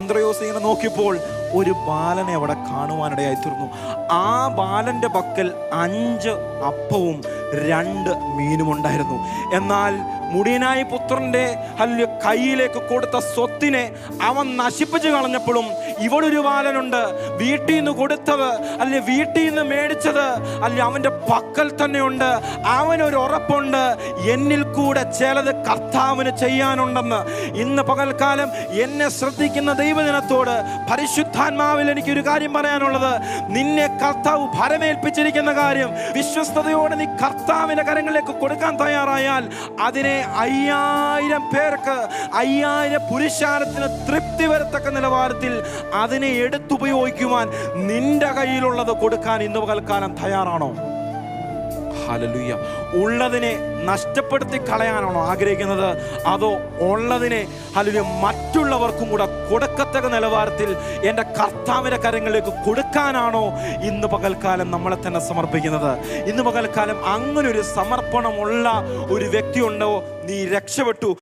അന്ത്രയോസ് ഇങ്ങനെ നോക്കിയപ്പോൾ ഒരു ബാലനെ അവിടെ കാണുവാനിടയായി തീർന്നു. ആ ബാലന്റെ പക്കൽ 5 അപ്പവും 2 മീനും ഉണ്ടായിരുന്നു. എന്നാൽ മുടിയനായ പുത്രന്റെ കയ്യിലേക്ക് കൊടുത്ത സ്വത്തിനെ അവൻ നശിപ്പിച്ചു കളഞ്ഞപ്പോഴും ഇവിടെ ഒരു ബാലനുണ്ട്, വീട്ടിൽ നിന്ന് കൊടുത്തത് വീട്ടിൽ നിന്ന് മേടിച്ചത് അവന്റെ പക്കൽ തന്നെയുണ്ട്. അവനൊരു ഉറപ്പുണ്ട്, എന്നിൽ കൂടെ ചിലത് കർത്താവിന് ചെയ്യാനുണ്ടെന്ന്. ഇന്ന് പകൽക്കാലം എന്നെ ശ്രദ്ധിക്കുന്ന ദൈവജനത്തോട് പരിശുദ്ധാത്മാവിൽ എനിക്കൊരു കാര്യം പറയാനുള്ളത്, നിന്നെ കർത്താവ് ഭരമേൽപ്പിച്ചിരിക്കുന്ന കാര്യം വിശ്വസ്തയോടെ നീ കർത്താവിന്റെ കരങ്ങളിലേക്ക് കൊടുക്കാൻ തയ്യാറായാൽ അതിനെ 5000 പേർക്ക് 5000 പുരുഷാരത്തിന് തൃപ്തി വരത്തക്ക നിലവാരത്തിൽ അതിനെ എടുത്തുപയോഗിക്കുവാൻ നിന്റെ കയ്യിലുള്ളത് കൊടുക്കാൻ ഇന്ന് പകൽക്കാലം തയ്യാറാണോ? ഹല്ലേലൂയ. ഉള്ളതിനെ നഷ്ടപ്പെടുത്തി കളയാനാണോ ആഗ്രഹിക്കുന്നത്? അതോ ഉള്ളതിനെ മറ്റുള്ളവർക്കും കൂടെ കൊടുക്കത്തക്ക നിലവാരത്തിൽ എൻ്റെ കർത്താവിൻ്റെ കരങ്ങളിലേക്ക് കൊടുക്കാനാണോ ഇന്ന് പകൽക്കാലം നമ്മളെ തന്നെ സമർപ്പിക്കുന്നത്? ഇന്ന് പകൽക്കാലം അങ്ങനെ ഒരു സമർപ്പണമുള്ള ഒരു വ്യക്തി ഉണ്ടോ? നീ രക്ഷപ്പെട്ടു.